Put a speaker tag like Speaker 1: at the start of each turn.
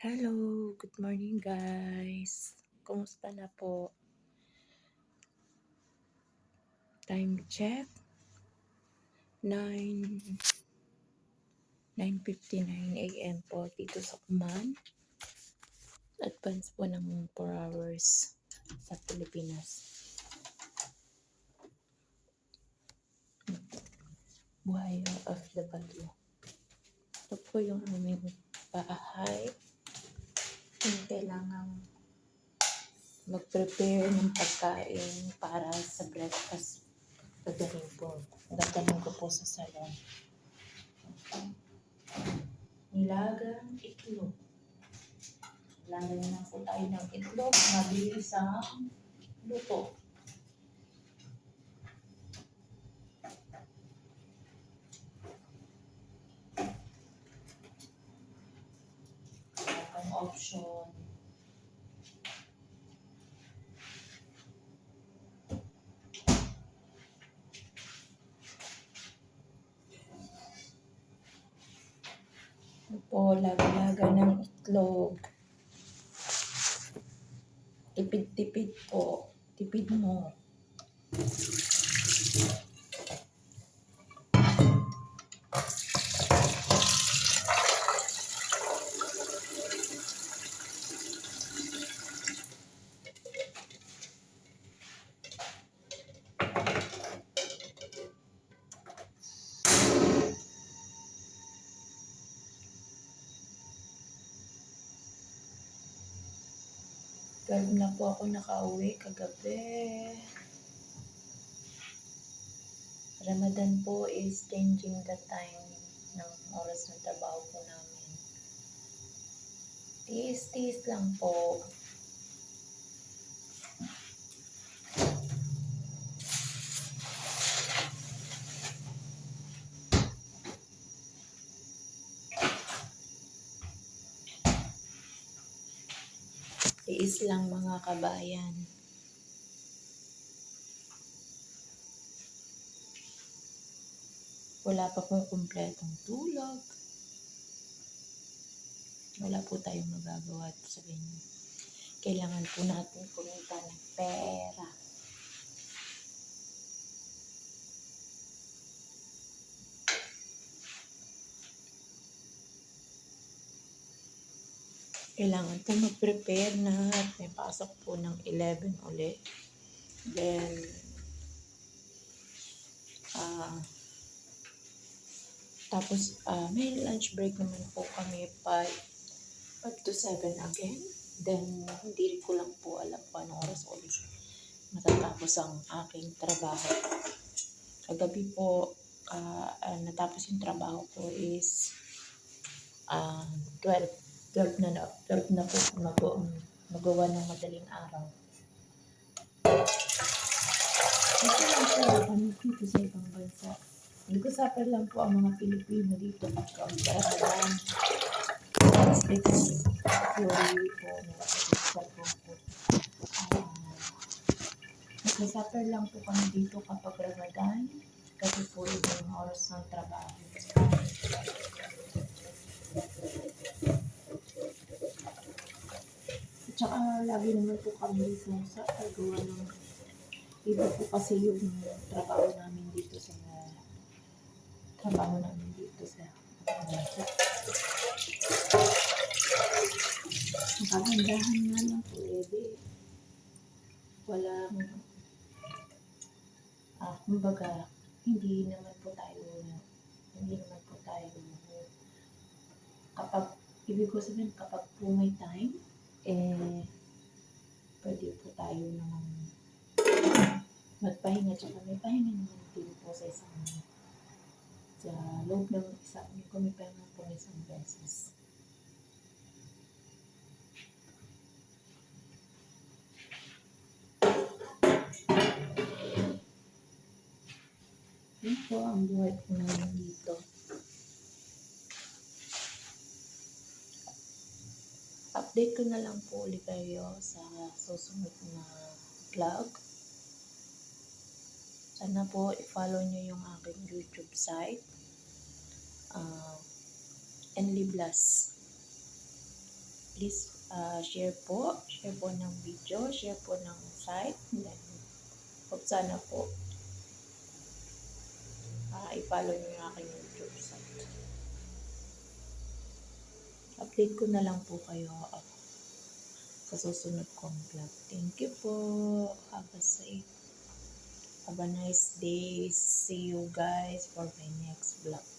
Speaker 1: Hello, good morning guys. Kumusta na po? Time check, 9:59 AM po dito sa Kuman. Advance po ng 4 hours sa Pilipinas. Buhay OFW. Ito po yung aming bahay. Yung kailangang mag-prepare ng pagkain para sa breakfast. Gagawin po. Dadalhin ko po sa salon. Nilagang itlog. Lalagyan na po tayo ng itlog. Mabilis ang luto. Ang option. Ito po, laga-laga ng itlog. Tipid-tipid po. Tipid mo. Pero na po ako nakauwi kagabi. Ramadan po is changing the time ng oras ng trabaho po namin. Tiis-tiis lang po. Tiis lang mga kabayan. Wala pa pong kumpletong tulog. Wala po tayong magagawa at sabihin. Kailangan po natin kumita ng pera. Kailangan po mag-prepare na may pasok po ng 11 ulit. Then, tapos may lunch break naman po kami 5 to 7 again. Then, hindi ko lang po alam kung anong oras ulit matatapos ang aking trabaho. Kagabi po, natapos yung trabaho ko is 12 na po magawa ng madaling araw. Ito lang po kami dito sa ibang bansa. Nag-usapin lang po ang mga Pilipino dito pagka-Ramadan. It's theory po nag-usapin lang po kami dito kapag Ramadan kasi po yung oras ng trabaho. Tsaka lagi naman po kami sa paggawa ng iba po kasi yung trabaho namin dito sa kagandahan nga lang po walang kumbaga hindi naman po tayo kapag ibig ko sabihin kapag po may time pwede po tayo naman magpahinga tsaka may pahinga naman din po sa loob ng isang kung may pahinga po isang beses. Yun po ang buhay po namin dito. Update ko na lang po ulit kayo sa susunod na vlog. Sana po i-follow nyo yung aking YouTube site. Enliblas. please share po. Share po ng video, share po ng site. Then, hope sana po i-follow nyo yung aking YouTube site. Update ko na lang po kayo sa susunod kong vlog. Thank you po. Have a safe. Have a nice day. See you guys for my next vlog.